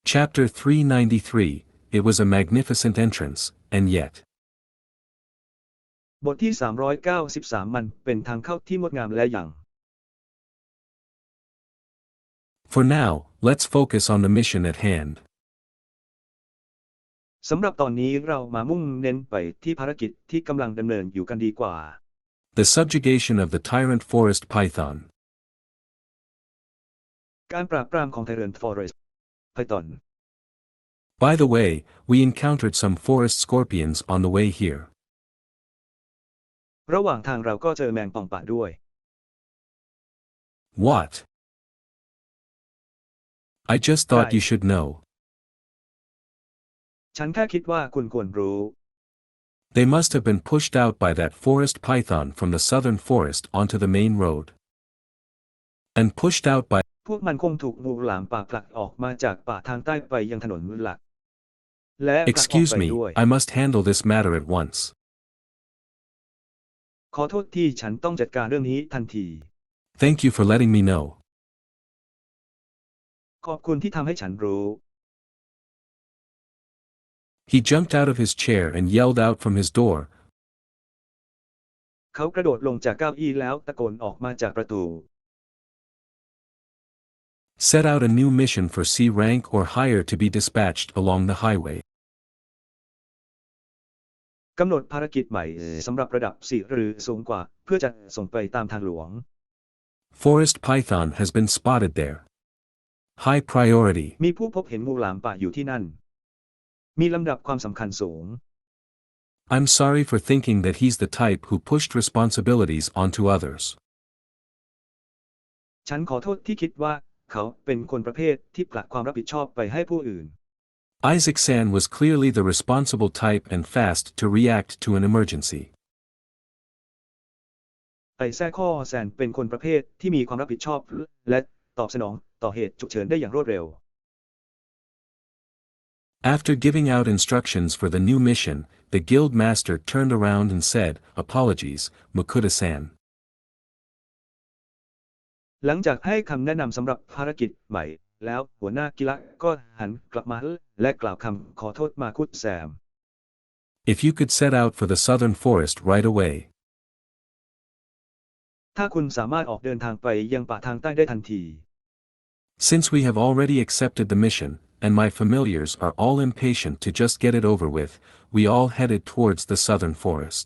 Chapter 393. It was a magnificent entrance, and yet. บทที่393มันเป็นทางเข้าที่งดงามและอย่าง For now, let's focus on the mission at hand. สำหรับตอนนี้เรามามุ่งเน้นไปที่ภารกิจที่กำลังดำเนินอยู่กันดีกว่า The subjugation of the tyrant forest python. การปราบปรามของไทแรนต์ฟอเรสต์ไพทอน By the way, we encountered some forest scorpions on the way here. ระหว่างทางเราก็เจอแมงป่องป่าด้วย What? I just thought Right. you should know. ฉันแค่คิดว่าคุณควรรู้ They must have been pushed out by that forest python from the southern forest onto the main road. And pushed out by พวกมันคงถูกงูหลามป่าผลักออกมาจากป่าทางใต้ไปยังถนนหลักและผลักออก Excuse ไป me, ด้วย I must handle this matter at once. ขอโทษที่ฉันต้องจัดการเรื่องนี้ทันที Thank you for letting me know. ขอบคุณที่ทำให้ฉันรู้ He jumped out of his chair and yelled out from his door. เขากระโดดลงจากเก้าอี้แล้วตะโกนออกมาจากประตู Set out a new mission for C rank or higher to be dispatched along the highway. กำหนดภารกิจใหม่สำหรับระดับ4หรือสูงกว่าเพื่อจะส่งไปตามทางหลวง Forest python has been spotted there. High priority. มีผู้พบเห็นงูหลามป่าอยู่ที่นั่น มีลำดับความสำคัญสูง I'm sorry for thinking that he's the type who pushed responsibilities onto others. ฉันขอโทษที่คิดว่าเขาเป็นคนประเภทที่ผลักความรับผิดชอบไปให้ผู้อื่น Isaac-san was clearly the responsible type and fast to react to an emergency. ไอ้แซ่ข้อแซนเป็นคนประเภทที่มีความรับผิดชอบและตอบสนองต่อเหตุฉุกเฉินได้อย่างรวดเร็ว After giving out instructions for the new mission, the guild master turned around and said, "Apologies, Makuta-san." หลังจากให้คำแนะนำสำหรับภารกิจใหม่แล้วหัวหน้ากิระก็หันกลับมาและกล่าวคำขอโทษมาคุดแซม If you could set out for the southern forest right away. ถ้าคุณสามารถออกเดินทางไปยังป่าทางใต้ได้ทันที Since we have already accepted the mission, and my familiars are all impatient to just get it over with, we all headed towards the southern forest.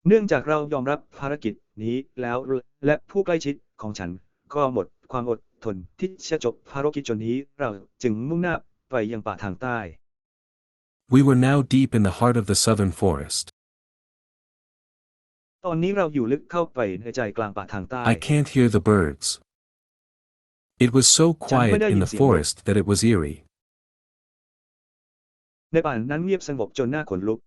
เนื่องจากเรายอมรับภารกิจนี้แล้วและผู้ใกล้ชิดของฉันก็หมดความอดทนที่จะจบภารกิจนี้เราจึงมุ่งหน้าไปยังป่าทางใต้ We were now deep in the heart of the southern forest. ตอนนี้เราอยู่ลึกเข้าไปในใจกลางป่าทางใต้ I can't hear the birds. It was so quiet in the forest that it was eerie. ในป่านั้นเงียบสงบจนน่าขนลุก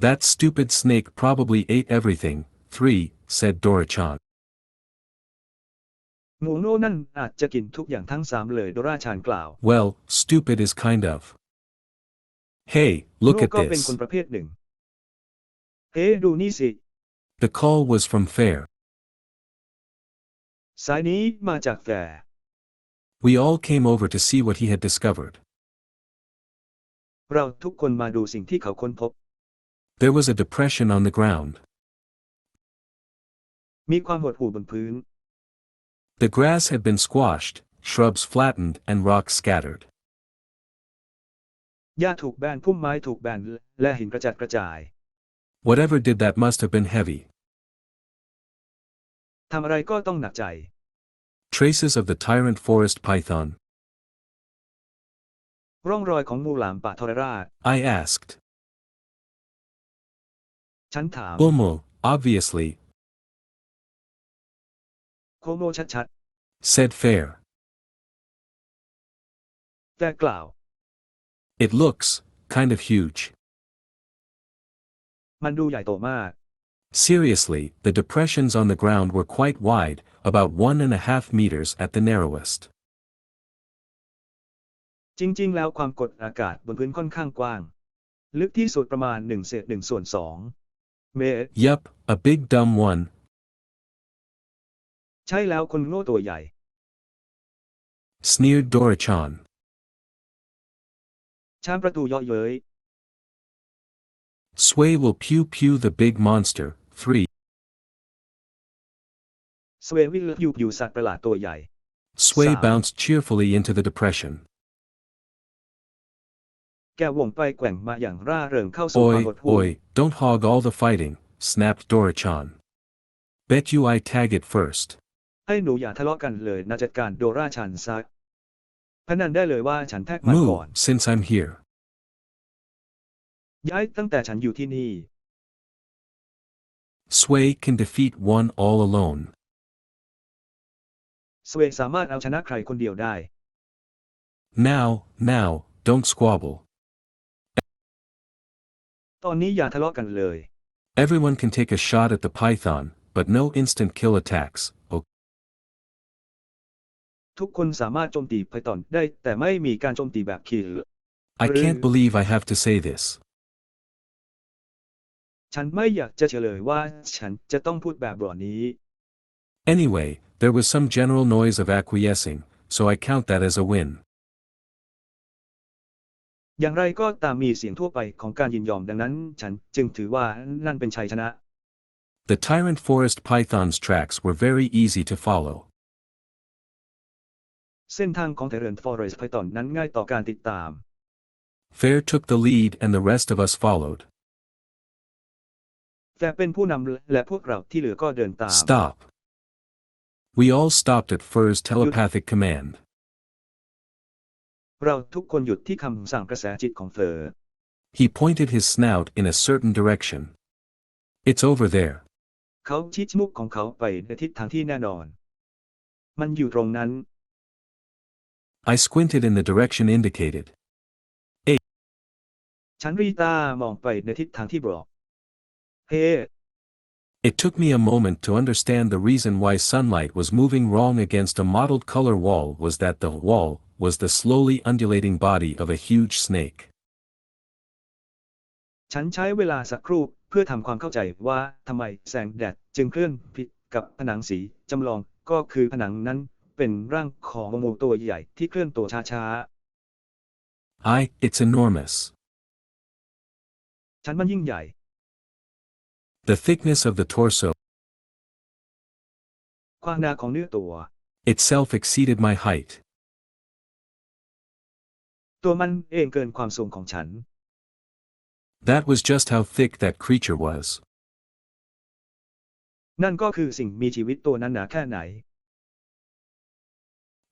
That stupid snake probably ate everything, 3, said Dora-chan. งูโง่นั่นอาจจะกินทุกอย่างทั้ง3เลยโดราชานกล่าว Well, stupid is kind of. Hey, look โง่ at ก็เป็นคน this. ประเภทหนึ่ง เฮ้ดูนี่สิ The call was from Fair. สายนี้มาจากแฟร์ We all came over to see what he had discovered. เราทุกคนมาดูสิ่งที่เขาค้นพบ There was a depression on the ground. มีความหดหู่บนพื้น The grass had been squashed, shrubs flattened and rocks scattered. หญ้าถูกแบนพุ่มไม้ถูกแบนและหินกระจัดกระจาย Whatever did that must have been heavy. ทำอะไรก็ต้องหนักใจ Traces of the tyrant forest python. ร่องรอยของงูหลามป่าทรราช I asked. ฉันถาม Umo, obviously, โคโมชัด said Fair. ๆแต่กล่าว It looks kind of huge. มันดูใหญ่โตมาก Seriously, the depressions on the ground were quite wide, about 1.5 meters at the narrowest. จริงๆแล้วความกดอากาศบนพื้นค่อนข้างกว้าง ลึกที่สุดประมาณ1/2 เมตร Yup, a big dumb one. ใช่แล้วคนโง่ตัวใหญ่ sneered Dora-chan. ชานประตูเยาะเย้ย Sway will pew the big monster. 3. สเววิลยูสัตว์ประหลาดตัวใหญ่ Sway 3. bounced cheerfully into the depression. แกว่งไปแกว่งมาอย่างร่าเริงเข้าสู่ความ Oi, หดหู่ oi, don't hog all the fighting, snapped Dora-chan. Bet you I tag it first. ให้หนูอย่าทะเลาะกันเลยนะจัดการโดราชันซะพนันได้เลยว่าฉันแท็กมันก่อน Moo, since I'm here. ย้ายตั้งแต่ฉันอยู่ที่นี่ Sway can defeat one all alone. สเวสามารถเอาชนะใครคนเดียวได้ Now, don't squabble. ตอนนี้อย่าทะเลาะกันเลย Everyone can take a shot at the python, but no instant kill attacks. Okay. ทุกคนสามารถโจมตีไพทอนได้แต่ไม่มีการโจมตีแบบคิล I can't believe I have to say this. ฉันไม่อยากจะเฉลยว่าฉันจะต้องพูดแบบนี้ Anyway, there was some general noise of acquiescing, so I count that as a win. อย่างไรก็ตามมีเสียงทั่วไปของการยินยอมดังนั้นฉันจึงถือว่านั่นเป็นชัยชนะ The Tyrant Forest Python's tracks were very easy to follow. เส้นทางของ Tyrant Forest Python นั้นง่ายต่อการติดตาม Fair took the lead and the rest of us followed. แต่เป็นผู้นำและพวกเราที่เหลือก็เดินตาม Stop. We all stopped at Fur's telepathic command. เราทุกคนหยุดที่คำสั่งกระแสจิตของเฟอร์ He pointed his snout in a certain direction. It's over there. เขาชี้จมูกของเขาไปในทิศทางที่แน่นอน มันอยู่ตรงนั้น I squinted in the direction indicated. ฉันรีตามองไปในทิศทางที่บอก เฮ้ It took me a moment to understand the reason why sunlight was moving wrong against a mottled color wall was that the wall was the slowly undulating body of a huge snake. ฉันใช้เวลาสักครู่เพื่อทำความเข้าใจว่าทำไมแสงแดดจึงเคลื่อนผิดกับผนังสีจำลองก็คือผนังนั้นเป็นร่างของงูตัวใหญ่ที่เคลื่อนตัวช้า It's enormous. ๆฉันมันยิ่งใหญ่ The thickness of the torso ความหนาของเนื้อตัว itself exceeded my height. ตัวมันเองเกินความสูงของฉัน That was just how thick that creature was. นั่นก็คือสิ่งมีชีวิตตัวนั้นหนาแค่ไหน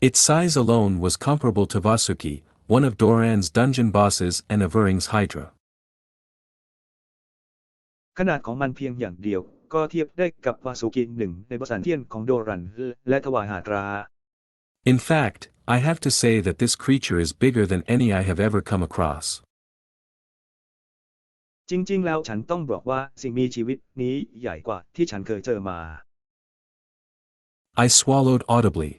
Its size alone was comparable to Vasuki, one of Doran's dungeon bosses and Avering's Hydra. ขนาดของมันเพียงอย่างเดียวก็เทียบได้กับวาสุกิหนึ่งในบทสันเทียนของโดรันและทวายหาตรา In fact, I have to say that this creature is bigger than any I have ever come across. จริงๆแล้วฉันต้องบอกว่าสิ่งมีชีวิตนี้ใหญ่กว่าที่ฉันเคยเจอมา I swallowed audibly.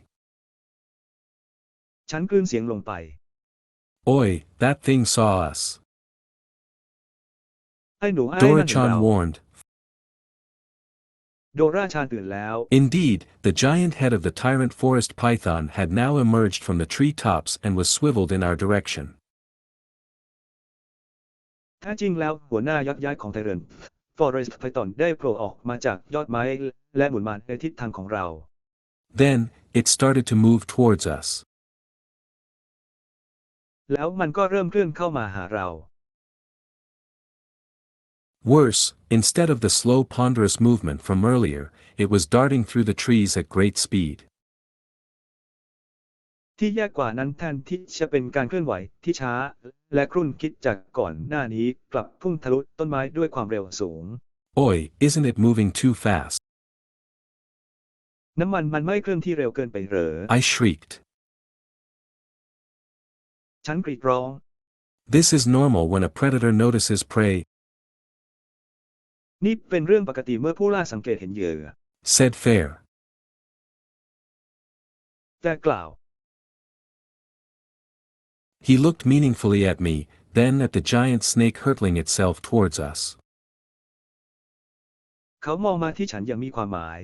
ฉันกลืนเสียงลงไป Oi, that thing saw us. ไอ้หนูไอ้นั่นเห็น Dora-chan เรา warned. โดราชานตื่นแล้ว Indeed, the giant head of the tyrant forest python had now emerged from the tree tops and was swiveled in our direction. แท้จริงแล้วหัวหน้ายักษ์ย้ายของไทเรนฟอเรสต์ไพทอนได้โผล่ออกมาจากยอดไม้และหมุนมาในทิศทางของเรา Then, it started to move towards us. แล้วมันก็เริ่มเคลื่อนเข้ามาหาเรา Worse, instead of the slow ponderous movement from earlier, it was darting through the trees at great speed. ที่แย่กว่านั้นแทนที่จะเป็นการเคลื่อนไหวที่ช้าและครุ่นคิดจากก่อนหน้านี้กลับพุ่งทะลุต้นไม้ด้วยความเร็วสูง Oi, isn't it moving too fast? น้ำมันไม่เคลื่อนที่เร็วเกินไปเหรอ I shrieked. ฉันกรีดร้อง This is normal when a predator notices prey, นี่เป็นเรื่องปกติเมื่อผู้ล่าสังเกตเห็นเหยื่อ said Fair. แต่กล่าว He looked meaningfully at me, then at the giant snake hurtling itself towards us. เขามองมาที่ฉันอย่างมีความหมาย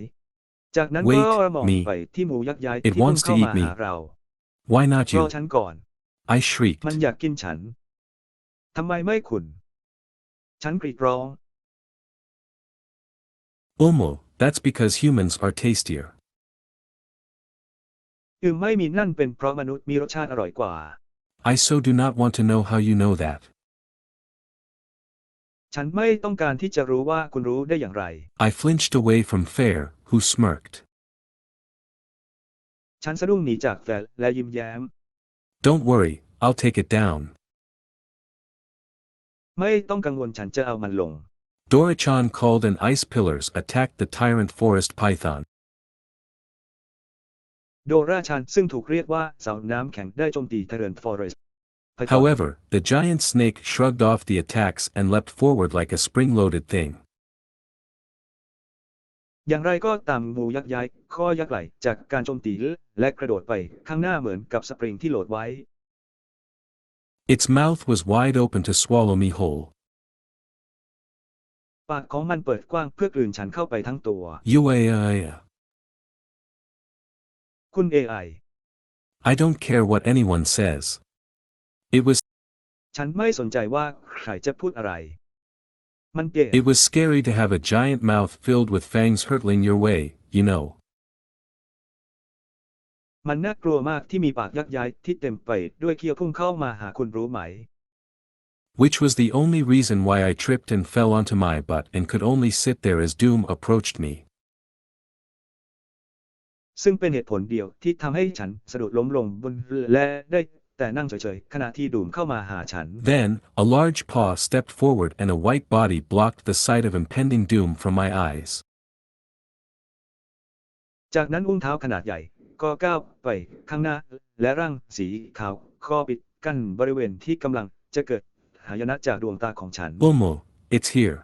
จากนั้น Wait, ก็มอง me. ไปที่หมูยักษ์ใหญ่ It ที่พุ่ง wants to เข้า eat มา me. หาเรา Why not รอ you? ฉันก่อน I มัน shrieked. อยากกินฉันทำไมไม่คุณฉันกรีดร้อง That's because humans are tastier. ไม่มีนั่นเป็นเพราะมนุษย์มีรสชาติอร่อยกว่า I so do not want to know how you know that. ฉันไม่ต้องการที่จะรู้ว่าคุณรู้ได้อย่างไร I flinched away from Fair, who smirked. ฉันสะดุ้งหนีจากแฟร์และยิ้มแย้ม Don't worry, I'll take it down. ไม่ต้องกังวลฉันจะเอามันลง Dora-chan called and ice pillars attacked the tyrant forest python. โดราชันซึ่งถูกเรียกว่าเสาน้ำแข็งได้โจมตีเทเรนฟอเรสต์ However, the giant snake shrugged off the attacks and leapt forward like a spring-loaded thing. อย่างไรก็ตามงูยักษ์ย้ายข้อยักษ์ไหลจากการโจมตีและกระโดดไปข้างหน้าเหมือนกับสปริงที่โหลดไว้ Its mouth was wide open to swallow me whole. ปากของมันเปิดกว้างเพื่อกลืนฉันเข้าไปทั้งตัว Uaya. คุณ AI I don't care what anyone says. It was ฉันไม่สนใจว่าใครจะพูดอะไร มันเก๋ It was scary to have a giant mouth filled with fangs hurtling your way, you know. มันน่ากลัวมากที่มีปากยักษ์ย้ายที่เต็มไปด้วยเขี้ยวพุ่งเข้ามาหาคุณรู้ไหม Which was the only reason why I tripped and fell onto my butt and could only sit there as doom approached me. ซึ่งเป็นเหตุผลเดียวที่ทำให้ฉันสะดุดล้มลงบนและได้แต่นั่งเฉยๆขณะที่ดูมเข้ามาหาฉัน Then, a large paw stepped forward and a white body blocked the sight of impending doom from my eyes. จากนั้นอุ้งเท้าขนาดใหญ่ก็ก้าวไปข้างหน้าและร่างสีขาวข้อปิดกั้นบริเวณที่กำลังจะเกิดหายนะจากดวงตาของฉัน It's here.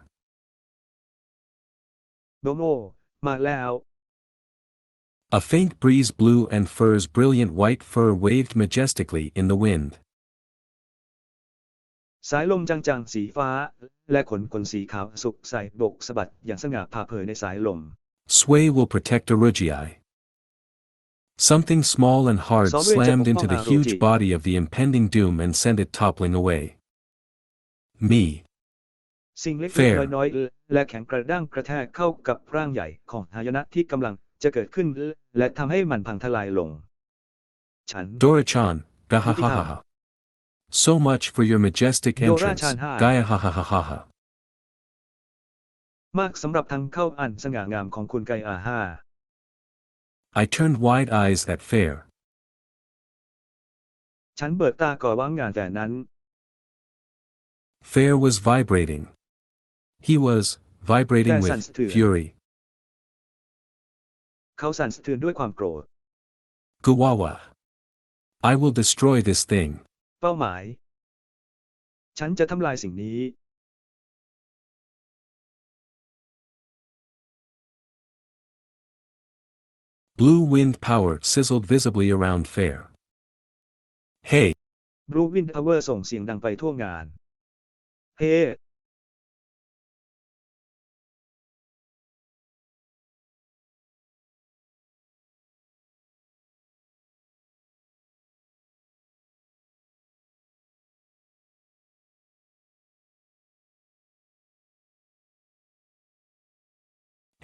โดโมมาแล้ว A faint breeze blew and Fur's brilliant white fur waved majestically in the wind. สายลมจางๆสีฟ้าและขนสีขาวสุกใส่โบกสะบัดอย่างสง่าผ่าเผยในสายลม Sway will protect Arugii. Something small and hard slammed into the huge body of the impending doom and sent it toppling away. Me. สิ่งเล็กๆน้อยๆและแข็งกระด้างกระแทกเข้ากับร่างใหญ่ของหายนะที่กำลังจะเกิดขึ้นและทำให้มันพังทลายลง ฉัน Dora-chan, gahahaha. So much for your majestic entrance, gayahahaha. มากสำหรับทางเข้าอันสง่างามของคุณไกอาฮา I turned wide eyes at Fair. ฉันเบิกตาก่อว่างงานแต่นั้น Fair was vibrating. He was vibrating with fury. เขาสั่นสะเทือนด้วยความโกรธ Guwawa. I will destroy this thing. เป้าหมาย ฉันจะทำลายสิ่งนี้ Blue wind power sizzled visibly around Fair. Hey. Blue Wind Power ส่งเสียงดังไปทั่วงาน เฮ้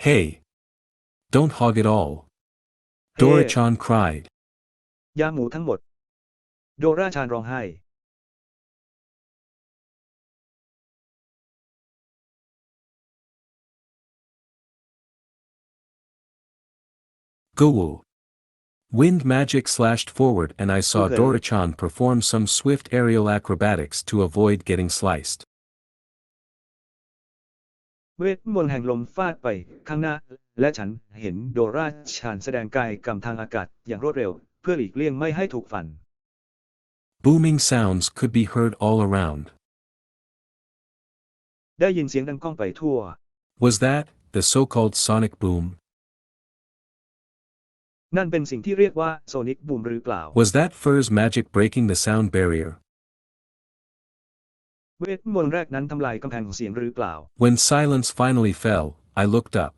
Hey. Don't hog it all. Dora-chan cried. ยาหมูทั้งหมด โดราชานร้องไห้ Goo. Wind magic slashed forward and I saw Dora-chan perform some swift aerial acrobatics to avoid getting sliced. เวทมนต์แห่งลมฟาดไปข้างหน้าและฉันเห็นโดราชานแสดงกายกรรมทางอากาศอย่างรวดเร็วเพื่อหลีกเลี่ยงไม่ให้ถูกฟัน Booming sounds could be heard all around. ได้ยินเสียงดังก้องไปทั่ว Was that the so-called sonic boom? นั่นเป็นสิ่งที่เรียกว่าโซนิกบูมหรือเปล่า Was that Fur's magic breaking the sound barrier? เวทมนต์แรกนั้นทำลายกำแพงของเสียงหรือเปล่า When silence finally fell, I looked up.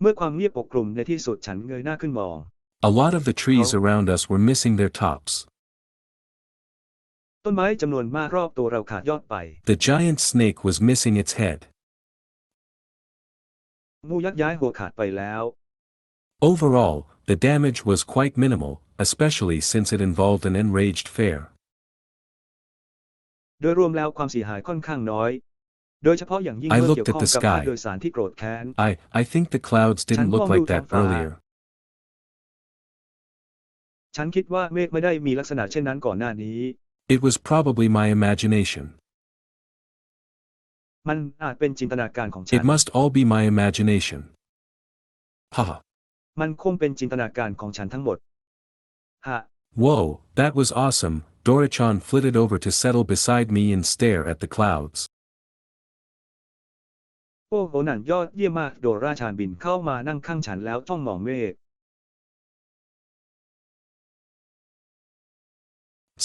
เมื่อความเงียบปกคลุมในที่สุดฉันเงยหน้าขึ้นมอง A lot of the trees around us were missing their tops. ต้นไม้จำนวนมากรอบตัวเราขาดยอดไป The giant snake was missing its head. งูยักษ์ย้ายหัวขาดไปแล้ว Overall, the damage was quite minimal, especially since it involved an enraged fair. โดยรวมแล้วความเสียหายค่อนข้างน้อยโดยเฉพาะอย่างยิ่ง I เมื่อ looked เกี่ยว at ข้อง the กับ sky. ผู้โดยสารที่โกรธแค้น I think the clouds didn't look like that earlier. ฉันคิดว่าเมฆไม่ได้มีลักษณะเช่นนั้นก่อนหน้านี้ It was probably my imagination. มันอาจเป็นจินตนาการของฉั It น must all be my imagination. Haha. มันคงเป็นจินตนาการของฉันทั้งหมดฮะ Whoa, that was awesome. Dora-chan flitted over to settle beside me and stare at the clouds. โอ้โหนั่นยอดเยี่ยมมากโดราชานบินเข้ามานั่งข้างฉันแล้วจ้องมองเมฆ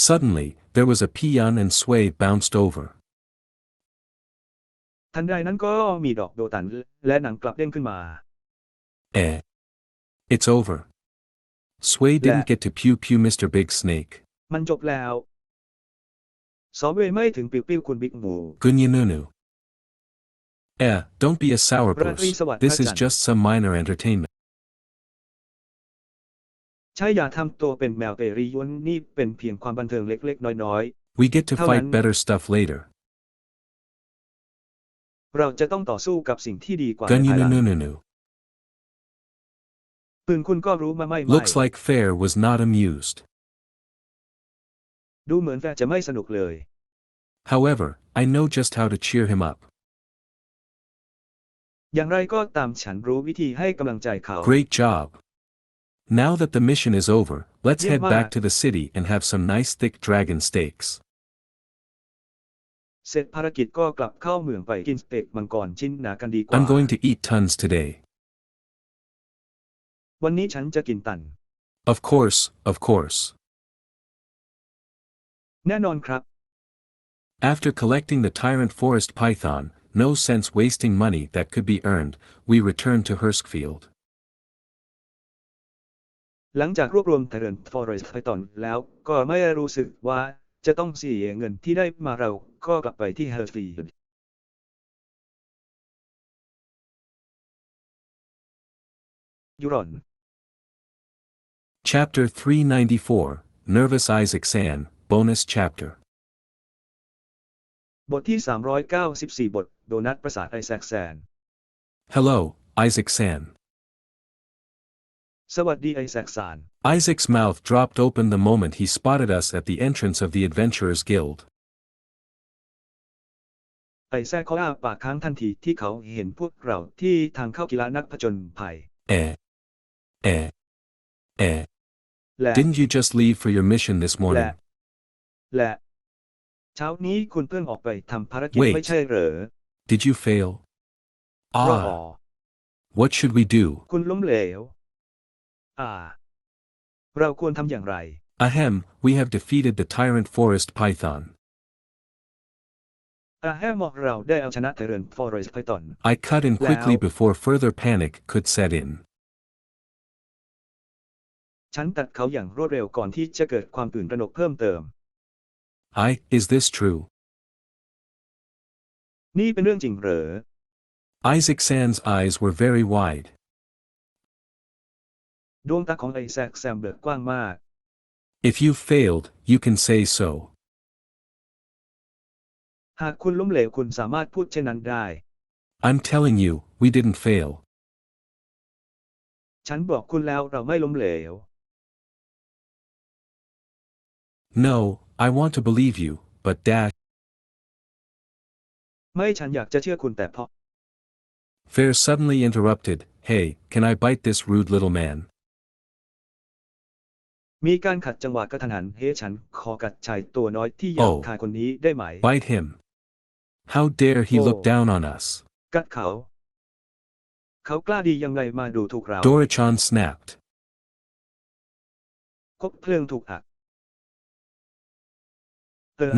Suddenly, there was a peon and sway bounced over. ทันใดนั้นก็มีดอกโดตันและหนังกลับเด้งขึ้นมา It's over. Sway didn't get to pew Mr. Big Snake. มันจบแล้วซอเวย์ไม่ถึงปิ้วคุณบิ๊กหมู Gunyununu. Don't be a sourpuss. This is just some minor entertainment. ใช่อย่าทำตัวเป็นแมวเปรียวนนี่เป็นเพียงความบันเทิงเล็กๆน้อย We get to fight better stuff later. ๆเราจะต้องต่อสู้กับสิ่งที่ดีกว่าในภายหลัง Gunyununu. ปืนคุณก็รู้มาไม่ Looks like Fair was not amused. ดูเหมือนแฟจะไม่สนุกเลย However, I know just how to cheer him up. อย่างไรก็ตามฉันรู้วิธีให้กำลังใจเขา Great job. Now that the mission is over, let's head back to the city and have some nice thick dragon steaks. เสร็จภารกิจก็กลับเข้าเมืองไปกินสเต็กมังกรชิ้นหนากันดีกว่า I'm going to eat tons today. วันนี้ฉันจะกินตัน Of course. แน่นอนครับ After collecting the tyrant forest python, no sense wasting money that could be earned, we returned to Hurskfield. หลังจากรวบรวมไทเรนฟอเรสต์ไพทอนแล้วก็ไม่รู้สึกว่าจะต้องเสียเงินที่ได้มาเราก็กลับไปที่เฮิร์สฟีลด์ยูรอน Chapter 394, Nervous Isaac San, Bonus Chapter. บทที่394บทโดนัทประสาทไอแซคแซน Hello, Isaac San. สวัสดีไอแซคซาน Isaac's mouth dropped open the moment he spotted us at the entrance of the Adventurers Guild. ไอแซคเขาอ้าปากค้างทันทีที่เขาเห็นพวกเราที่ทางเข้ากีฬานักผจญภัย Didn't you just leave for your mission this morning? และเช้านี้คุณเพิ่งออกไปทำภารกิจไม่ใช่เหรอ Did you fail? รอ What should we do? คุณล้มเหลวเราควรทำอย่างไร Ahem, we have defeated the tyrant forest python. เราได้เอาชนะไทเรนฟอเรสต์ไพทอน I cut in quickly before further panic could set in. ฉันตัดเขาอย่างรวดเร็วก่อนที่จะเกิดความตื่นตระหนกเพิ่มเติม Is this true? นี่เป็นเรื่องจริงเหรอ Isaac San's eyes were very wide. ดวงตาของไอแซคแซมเบิร์ดกว้างมาก If you failed, you can say so. หากคุณล้มเหลวคุณสามารถพูดเช่นนั้นได้ I'm telling you, we didn't fail. ฉันบอกคุณแล้วเราไม่ล้มเหลว No, I want to believe you, but dash. ไม่ฉันอยากจะเชื่อคุณแต่เพราะ Fair suddenly interrupted, Hey, can I bite this rude little man? มีการขัดจังหวะกระทันหันเฮ้ฉันขอกัดชายตัวน้อยที่หยาบคายคนนี้ได้ไหม Bite him. How dare he look down on us? กัดเขากล้าดียังไงมาดูถูกเรา Dora-chan snapped. คบเพลิงถูกหัก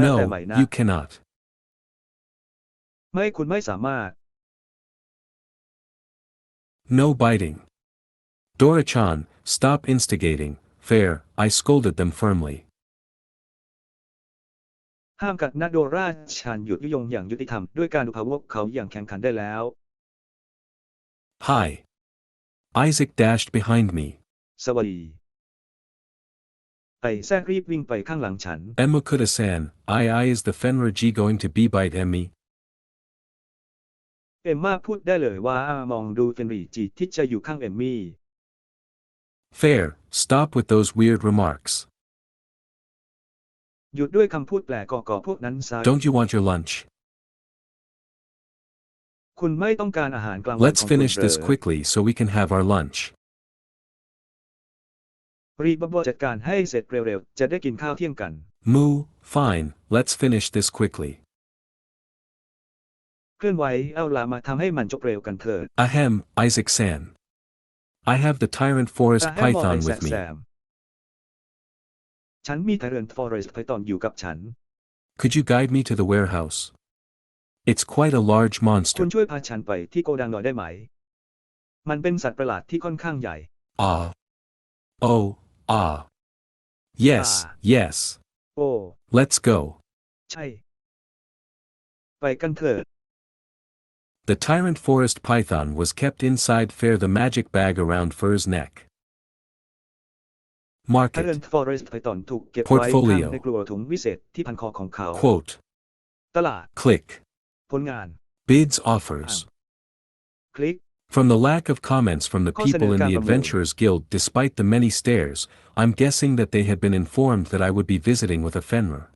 No, you cannot. ไม่คุณไม่สามารถ No biting. Dora-chan, stop instigating. Fair, I scolded them firmly. ห้ามกัดนะโดราฉันหยุดยุยงอย่างยุติธรรมด้วยการดุพวกเขาอย่างแข่งขันได้แล้ว Hi. Isaac dashed behind me. สวัสดีไอ้แซกรีบวิ่งไปข้างหลังฉัน Emma-san, I is the Fenra G going to be bite Emmy? เอมม่าพูดได้เลยว่ามองดูเฟนรีจีที่จะอยู่ข้างเอมมี่ Fair, stop with those weird remarks. หยุดด้วยคำพูดแปลกก่อพวกนั้นซะ Don't you want your lunch? คุณไม่ต้องการอาหารกลางวัน Let's ของคุณ finish เหร this อ quickly so we can have our lunch. รีบจัดการให้เสร็จเร็วๆจะได้กินข้าวเที่ยงกัน Moo, fine, let's finish this quickly. เคลื่อนไหวเอาล่ะมาทำให้มันจบเร็วกันเถิด Ahem, Isaac-san. I have the tyrant forest ให้มอง python ไอ้ with แซ me. มฉันมีไทเรนฟอเรสต์ไพธอนอยู่กับฉัน Could you guide me to the warehouse? It's quite a large คุ monster. ณช่วยพาฉันไปที่โกดังหน่อยได้ไหม มันเป็นสัตว์ประหลาดที่ค่อนข้างใหญ่ Ah. Oh, ah. Yes, Ah. yes. โอ้ Let's go. ใช่ ไปกันเถิด The tyrant forest python was kept inside Fair the magic bag around Fur's neck. ไทเรน Market. ฟอเรสต์ไพธอนถูกเก็บไว้ Portfolio ข้างในกลัวถุงวิเศษที่พันคอของเขา Quote. ตลาด Click. ผลงาน Bids offers. คลิก From the lack of comments from the people in the Adventurers Guild despite the many stares, I'm guessing that they had been informed that I would be visiting with a Fenrir.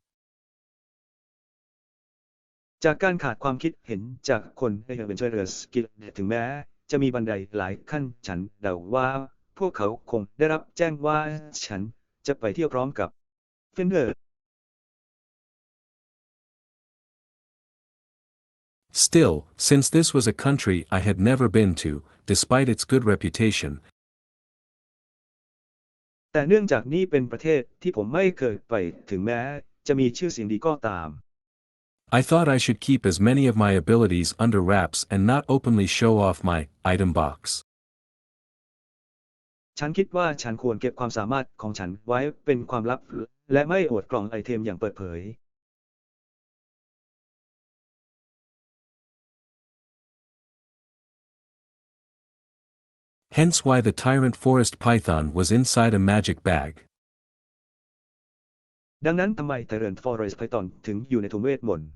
จากการขาดความคิดเห็นจากคนใน Adventurers Guild ถึงแม้จะมีบันไดหลายขั้นฉันเดาว่าพวกเขาคงได้รับแจ้งว่าฉันจะไปเที่ยวพร้อมกับเฟนเดอร์ Still, since this was a country I had never been to, despite its good reputation, แต่เนื่องจากนี่เป็นประเทศที่ผมไม่เคยไปถึงแม้จะมีชื่อเสียงดีก็ตาม I thought I should keep as many of my abilities under wraps and not openly show off my item box. ฉันคิดว่าฉันควรเก็บความสามารถของฉันไว้เป็นความลับและไม่อวดกล่องไอเทมอย่างเปิดเผย Hence why the tyrant forest python was inside a magic bag. ดังนั้นทำไมไทเรนฟอเรสต์ไพธอนถึงอยู่ในถุงเวทมนต์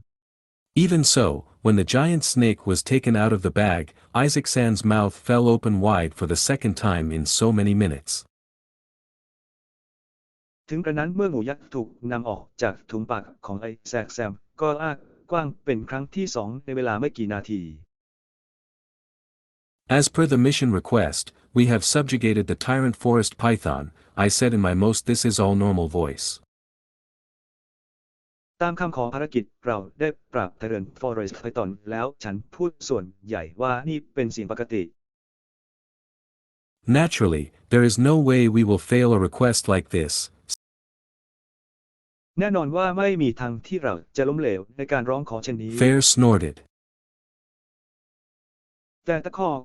Even so, when the giant snake was taken out of the bag, Isaac-san's mouth fell open wide for the second time in so many minutes. ถึงกระนั้นเมื่องูยักษ์ถูกนำออกจากถุงปากของไอแซกแซมก็อ้ากว้างเป็นครั้งที่สองในเวลาไม่กี่นาที As per the mission request, we have subjugated the tyrant forest python, I said in my most this is all normal voice. ตามคำขอภารกิจเราได้ปราบไทเรนฟอเรสต์ไพธอนแล้วฉันพูดส่วนใหญ่ว่านี่เป็นเสียงปกติ Naturally, there is no way we will fail a request like this. แน่นอนว่าไม่มีทางที่เราจะล้มเหลวในการร้องขอเช่นนี้ Fair snorted. แต่ตะคอก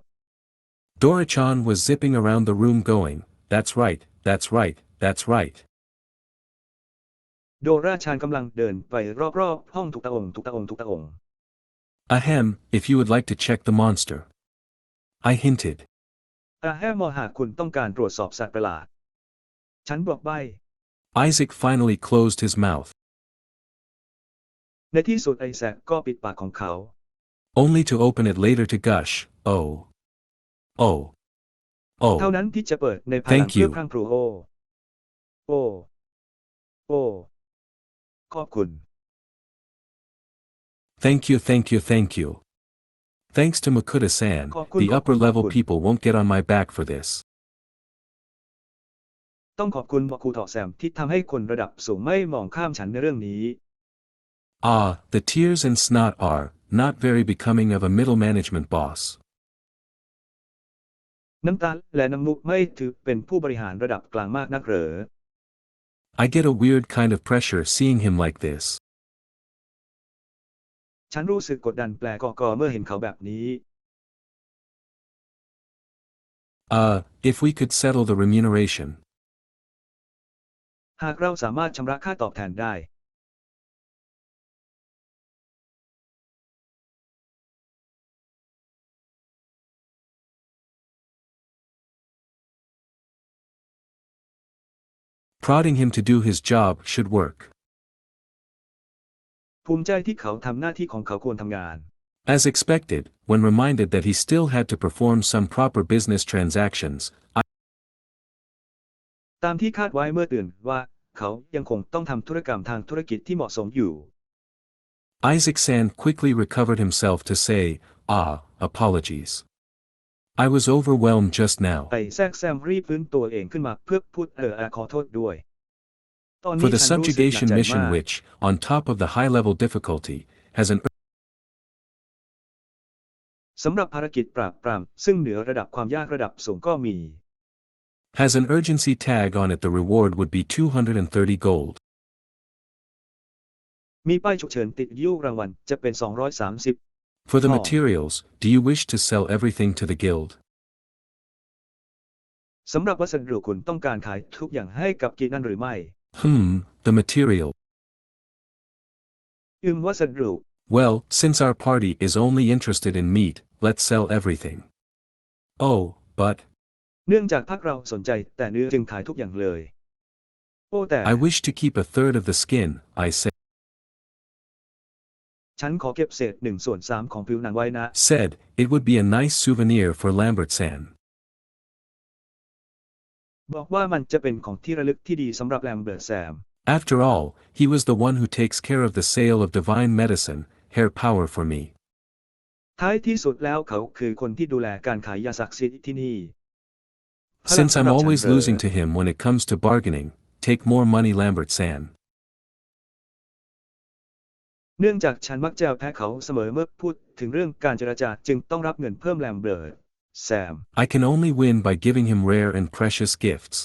Dora-chan was zipping around the room going, that's right, that's right, that's right. โดราชานกำลังเดินไปรอบๆห้องทุกตะองค์ Ahem, if you would like to check the monster. I hinted. แฮมมอหากคุณต้องการตรวจสอบสัตว์ประหลาด ฉันบอกใบ Isaac finally closed his mouth. ในที่สุดไอแซคก็ปิดปากของเขา Only to open it later to gush, oh. Oh. เท่า Oh. นั้นที่จะเปิดในภายหลัง Thank เพื่อ you. พรั่งพรูโอ้ขอบคุณ Thank you, thank you, thank you. Thanks to Makuta-san, the upper level people won't get on my back for this. ต้องขอบคุณมาคูทอแซมที่ทำให้คนระดับสูงไม่มองข้ามฉันในเรื่องนี้ Ah, the tears and snot are not very becoming of a middle management boss. น้ำตาและน้ำมูกไม่ถือเป็นผู้บริหารระดับกลางมากนักเหรอ I get a weird kind of pressure seeing him like this. ฉันรู้สึกกดดันแปลกๆเมื่อเห็นเขาแบบนี้ If we could settle the remuneration. หากเราสามารถชำระค่าตอบแทนได้ Prodding him to do his job should work. ภูมิใจที่เขาทำหน้าที่ของเขาควรทำงาน As expected, when reminded that he still had to perform some proper business transactions, ตามที่คาดไว้เมื่อเตือนว่าเขายังคงต้องทำธุรกรรมทางธุรกิจที่เหมาะสมอยู่ Isaac-san quickly recovered himself to say, apologies. I was overwhelmed just now. ไอ้แซกแซมรีบฟื้นตัวเองขึ้นมาเพื่อพูดขอโทษด้วย ตอนนี้ For the ฉันรู้สึกหนัก subjugation ใจ mission มาก which, on top of the high-level difficulty, has an สำหรับภารกิจปราบปรามซึ่งเหนือระดับความยากระดับสูงก็มี urgency tag on it. The reward would be 230 gold. มีป้ายฉุกเฉินติดอยู่รางวัลจะเป็น230 For the Oh. materials, do you wish to sell everything to the guild? สำหรับวัสดุคุณต้องการขายทุกอย่างให้กับกิจนั้นหรือไม่ The material. วัสดุ Well, since our party is only interested in meat, let's sell everything. Oh, but เนื่องจากพรรคเราสนใจแต่เนื้อจึงขายทุกอย่างเลย โอ้แต่ I wish to keep a third of the skin, I said. ฉันขอเก็บเศษ1/3ของผิวหนังไว้นะ Said, it would be a nice souvenir for Lambert-san. บอกว่ามันจะเป็นของที่ระลึกที่ดีสำหรับแลมเบิร์ตแซม After all, he was the one who takes care of the sale of divine medicine, hair power for me. ท้ายที่สุดแล้วเขาคือคนที่ดูแลการขายยาศักดิ์สิทธิ์ที่นี่ Since I'm พลังสำหรับฉัน always เหรอ losing to him when it comes to bargaining, take more money Lambert-san. เนื่องจากฉันมักจะแพ้เขาเสมอเมื่อพูดถึงเรื่องการเจรจาจึงต้องรับเงินเพิ่มแลมเบิร์ตแซม I can only win by giving him rare and precious gifts.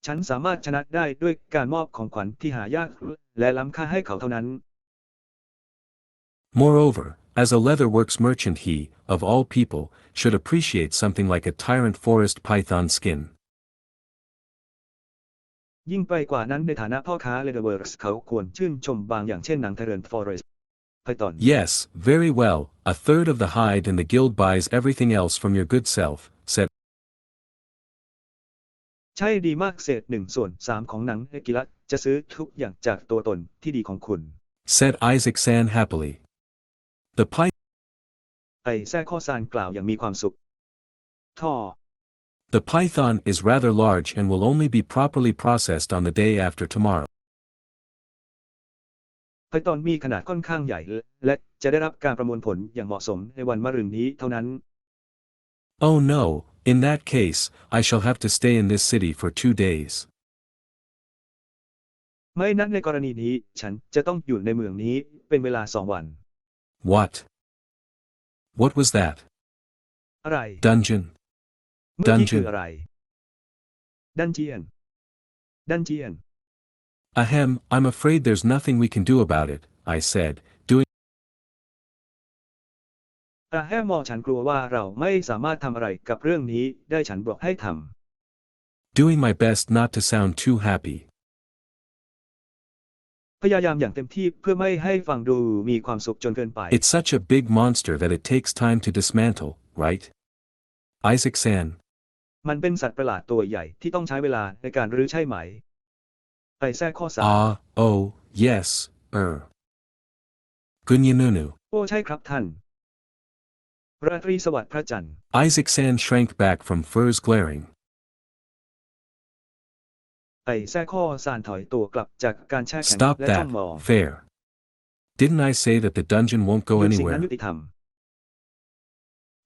ฉันสามารถชนะได้ด้วยการมอบของขวัญที่หายากและล้ำค่าให้เขาเท่านั้น Moreover, as a leatherworks merchant he, of all people, should appreciate something like a tyrant forest python skin. ยิ่งไปกว่านั้นในฐานะพ่อค้าเลเดเวิร์สเขาควรชื่นชมบางอย่างเช่นหนังเทเรนฟอเรสต์ไพทอน Yes, very well, a third of the hide and the guild buys everything else from your good self, said ใช่ดีมากเศษ1/3ของหนังกิรัตจะซื้อทุกอย่างจากตัวตนที่ดีของคุณ said Isaac-san happily. The python ไอ้แซ่ข้อซานกล่าวอย่างมีความสุขท่อ The python is rather large and will only be properly processed on the day after tomorrow. ไพทอนมีขนาดค่อนข้างใหญ่และจะได้รับการประมวลผลอย่างเหมาะสมในวันมะรืนนี้เท่านั้น Oh no, in that case, I shall have to stay in this city for 2 days. ไม่นั้นในกรณีนี้ฉันจะต้องอยู่ในเมืองนี้เป็นเวลา2 วัน What? What was that? อะไร Dungeon. เมื่อกี้ Dungeon คืออะไรดันเจียน Ahem, I'm afraid there's nothing we can do about it, I said, doing แค่มองฉันกลัวว่าเราไม่สามารถทำอะไรกับเรื่องนี้ได้ฉันบอกให้ทำ my best not to sound too happy. พยายามอย่างเต็มที่เพื่อไม่ให้ฟังดูมีความสุขจนเกินไป It's such a big monster that it takes time to dismantle, right? Isaac-san. มันเป็นสัตว์ประหลาดตัวใหญ่ที่ต้องใช้เวลาในการรื้อใช่ไหมไอ้แซ่ข้อสาม Oh, yes, Gunyanunu. โอ้ใช่ครับท่านราตรีสวัสดิ์พระจันทร์ Isaac-san shrank back from Fur's glaring. ไอ้แซ่ข้อซานถอยตัวกลับจากการแช่แข็ง Stop และจ้อง that, มอง fair. Didn't I say that the dungeon won't go สิ่งนั้น anywhere? ยุติธรรม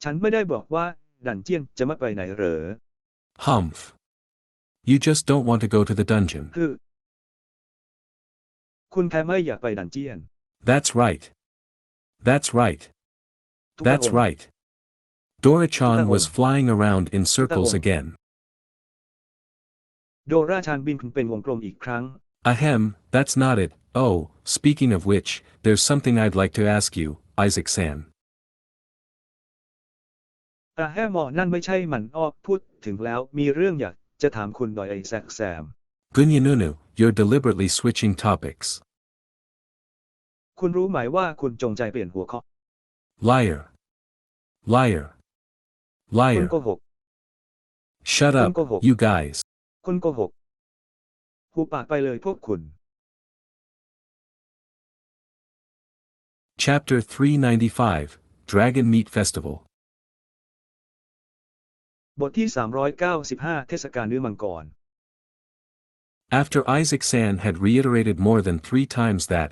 ฉันไม่ได้บอกว่าดันเจียนจะไม่ไปไหนเหรอ Humph. You just don't want to go to the dungeon. คือคุณแค่ไม่อยากไปดันเจียน That's right. That's right. ทุกพระ That's องค์ right. Dora-chan Tuta was Ong. flying around in circles Ong. again. โดราชานบินเป็นวงกลมอีกครั้ง Ahem, that's not it. Oh, speaking of which, there's something I'd like to ask you, Isaac-san. แฮมอนั่นไม่ใช่มันอ้อพูดถึงแล้วมีเรื่องอยากจะถามคุณหน่อยไอ้แซกแซม Gunyanunu, you're deliberately switching topics. คุณรู้ไหมว่าคุณจงใจเปลี่ยนหัวข้อ Liar. Liar. คุณ Liar. โกหก Shut คุณ up, โกหก you guys. คุณโกหกหูปากไปเลยพวกคุณ Chapter 395, Dragon Meat Festival. บทที่395เทศกาลเนื้อมังกร After Isaac San had reiterated more than 3 times that,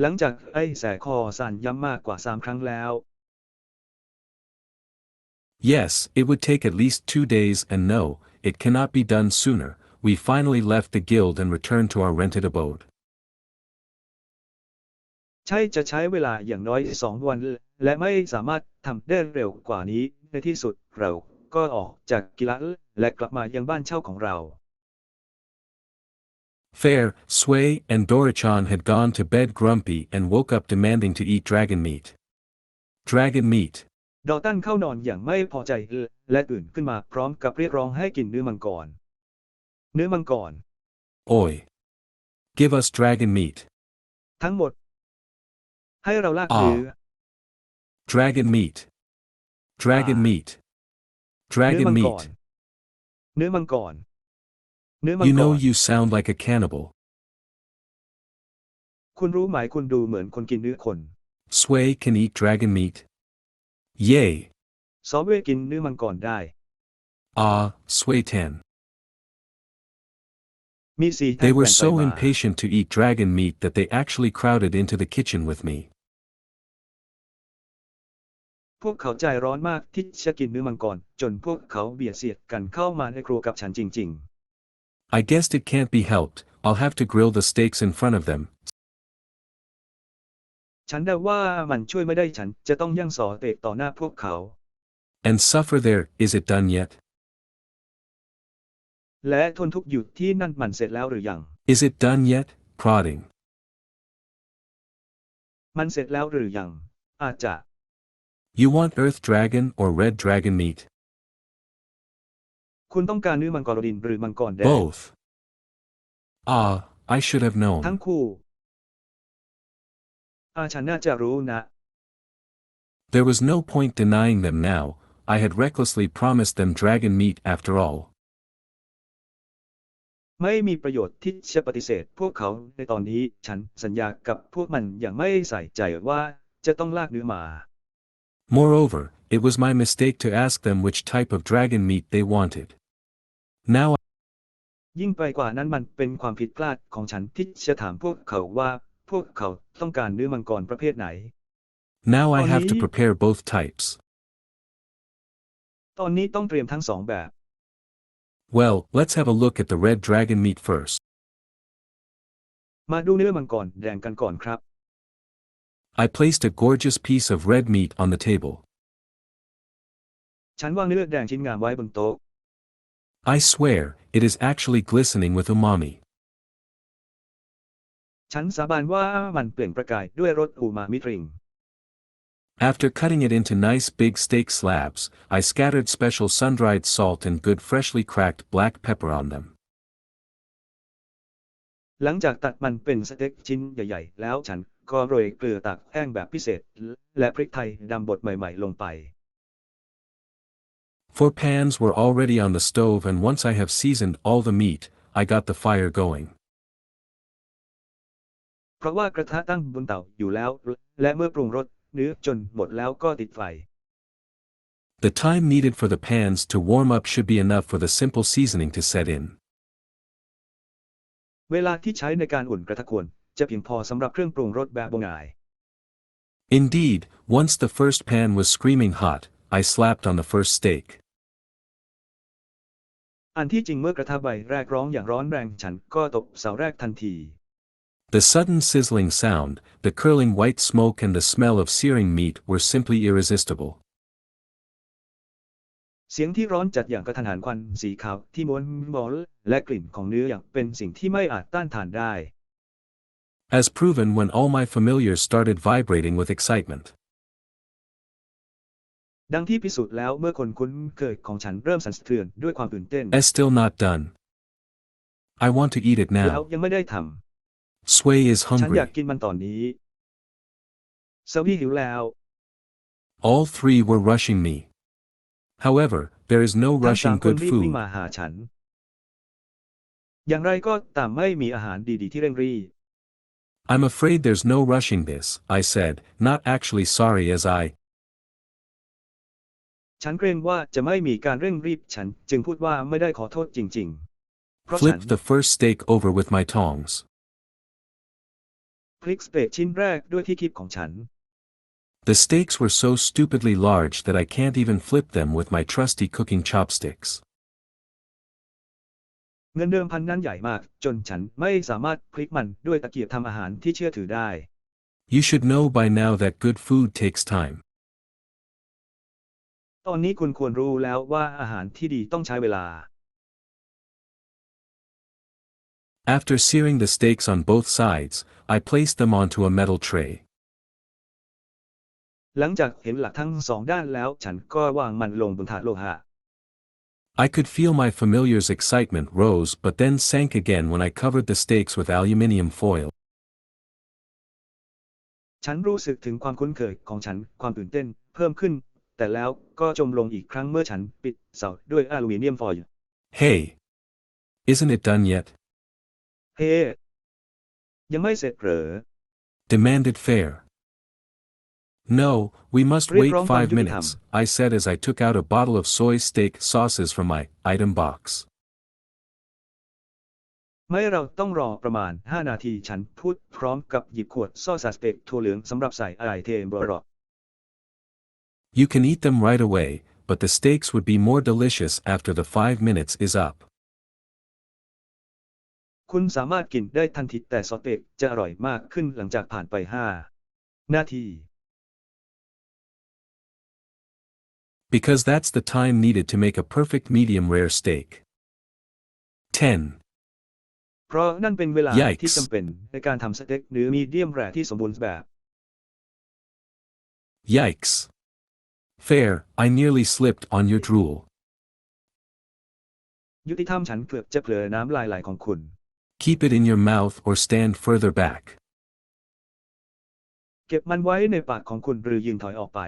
หลังจากไอ้แสคอสั่นย้ำมากกว่า3 ครั้งแล้ว yes, it would take at least 2 days and no, it cannot be done sooner, we finally left the guild and returned to our rented abode. ใช่จะใช้เวลาอย่างน้อย2 วันและไม่สามารถทำได้เร็วกว่านี้ในที่สุดเราก็ออกจากกิละและกลับมายังบ้านเช่าของเรา Fair, Sway, and Dorichan had gone to bed grumpy and woke up demanding to eat dragon meat. Dragon meat. ดอตันเข้านอนอย่างไม่พอใจและตื่นขึ้นมาพร้อมกับเรียกร้องให้กินเนื้อมังกร เนื้อมังกร Oi. Give us dragon meat. ทั้งหมด ให้เราลากเนื้อ Dragon meat. Dragon meat. เนื้อ Dragon มังกร meat. เนื้อมังกร เนื้อมัง You ก know ร you sound like a cannibal. คุณรู้ไหมคุณดูเหมือนคนกินเนื้อคน Sway can eat dragon meat. Yay. ซอเวกินเนื้อมังกรได้ Sway Tan. มีสีแท่ They งแก were ว่งไป so มา impatient to eat dragon meat that they actually crowded into the kitchen with me. พวกเขาใจร้อนมากที่จะกินเนื้อมังกรจนพวกเขาเบียดเสียดกันเข้ามาในครัวกับฉันจริง I guessed it can't be helped, I'll have to grill the steaks in front of them. ๆ ฉันเดาว่ามันช่วยไม่ได้ฉันจะต้องย่างสอเตกต่อหน้าพวกเขา And suffer there, is it done yet? และทนทุกข์อยู่ที่นั่นมันเสร็จแล้วหรือยัง Is it done yet? Prodding. มันเสร็จแล้วหรือยัง อาจจะ You want earth dragon or red dragon meat? คุณต้องการเนื้อมังกรดินหรือมังกรแดง Both. I should have ทั้ง known. คู่ฉันน่าจะรู้นะ There was no point denying them now, I had recklessly promised them dragon meat after all. ไม่มีประโยชน์ที่จะปฏิเสธพวกเขาในตอนนี้ฉันสัญญากับพวกมันอย่างไม่ใส่ใจว่าจะต้องลากเนื้อมา Moreover, it was my mistake to ask them which type of dragon meat they wanted. Now ยิ่งไปกว่านั้นมันเป็นความผิดพลาดของฉันที่จะถามพวกเขาว่าพวกเขาต้องการเนื้อมังกรประเภทไหน Now I have to Oni- prepare both types. ตอนนี้ต้องเตรียมทั้ง2 แบบ Well, let's have a look at the red dragon meat first. มาดูเนื้อมังกรแดงกันก่อนครับ I placed a gorgeous piece of red meat on the table. ฉันวางเนื้อแดงชิ้นงามไว้บนโต๊ะ I swear, it is actually glistening with umami. ฉันสาบานว่ามันเปล่งประกายด้วยรสอูมามิตริง After cutting it into nice big steak slabs, I scattered special sun-dried salt and good freshly cracked black pepper on them. หลังจากตัดมันเป็นสเต็กชิ้นใหญ่ๆแล้วฉันก็โรยเกลือตากแห้งแบบพิเศษและพริกไทยดำบดใหม่ๆลงไป Four pans were already on the stove and once I have seasoned all the meat, I got the fire going. เพราะว่ากระทะตั้งบนเตาอยู่แล้วและเมื่อปรุงรสเนื้อจนหมดแล้วก็ติดไฟ The time needed for the pans to warm up should be enough for the simple seasoning to set in. เวลาที่ใช้ในการอุ่นกระทะควรจะเพียงพอสำหรับเครื่องปรุงรสแบบง่าย Indeed, once the first pan was screaming hot, I slapped on the first steak. อันที่จริงเมื่อกระทะใบแรกร้องอย่างร้อนแรงฉันก็ตบเสาแรกทันที The sudden sizzling sound, the curling white smoke and the smell of searing meat were simply irresistible. เสียงที่ร้อนจัดอย่างกระทันหันควันสีขาวที่ม้วนมอลและกลิ่นของเนื้ออย่างเป็นสิ่งที่ไม่อาจต้านทานได้ As proven when all my familiars started vibrating with excitement. ดังที่พิสูจน์แล้วเมื่อคนคุ้นเคยของฉันเริ่มสั่นสะเทือนด้วยความตื่นเต้น It's still not done. I want to eat it แล้ว now. ยังไม่ได้ท Sway is ำฉันอยาก hungry. กินมันตอนนี้ซาวี่หิวแล้ว All three were rushing me. However, there is no ทั้งสาม rushing คน good รีบวิ่ง food. มาหาฉัน อย่างไรก็ตามไม่มีอาหารดีๆที่เร่งรีบ I'm afraid there's no rushing this, I said, not actually sorry as I ฉันเกรงว่าจะไม่มีการเร่งรีบฉันจึงพูดว่าไม่ได้ขอโทษจริงๆ เพราะฉัน flipped the first steak over with my tongs. พลิกสเต็กชิ้นแรกด้วยที่คีบของฉัน The steaks were so stupidly large that I can't even flip them with my trusty cooking chopsticks. เงินเดิมพันนั้นใหญ่มากจนฉันไม่สามารถพลิกมันด้วยตะเกียบทำอาหารที่เชื่อถือได้ You should know by now that good food takes time. ตอนนี้คุณควรรู้แล้วว่าอาหารที่ดีต้องใช้เวลา After searing the steaks on both sides, I placed them onto a metal tray. หลังจากเห็นหลักทั้งสองด้านแล้วฉันก็วางมันลงบนถาดโลหะ I could feel my familiar's excitement rose but then sank again when I covered the steaks with aluminium foil. ฉันรู้สึกถึงความคุ้นเคยของฉันความตื่นเต้นเพิ่มขึ้นแต่แล้วก็จมลงอีกครั้งเมื่อฉันปิดเสาด้วยอลูมิเนียมฟอยล์ Hey! Isn't it done yet? เฮ้ ยังไม่เสร็จเหรอ Demanded fair. No, we must Rick wait Rom 5 Tam minutes, I said as I took out a bottle of soy steak sauces from my item box. ไม่เราต้องรอประมาณ5นาทีฉันพูดพร้อมกับหยิบขวดซอสสเต็กถั่วเหลืองสำหรับใส่ไอเทมบรอ You can eat them right away, but the steaks would be more delicious after the 5 minutes is up. คุณสามารถกินได้ทันทีแต่ซอสสเต็กจะอร่อยมากขึ้นหลังจากผ่านไป5นาที Because that's the time needed to make a perfect medium rare steak. 10. เพราะนั่นเป็นเวลา Yikes ที่จำเป็นในการทำสเต็กเนื้อมีเดียมแรร์ที่สมบูรณ์แบบ Yikes. Fair, I nearly slipped on your drool. ยุติธรรมฉันเกือบจะเผลอน้ำลายไหลของคุณ Keep it in your mouth or stand further back. เก็บมันไว้ในปากของคุณหรือยืนถอยออกไป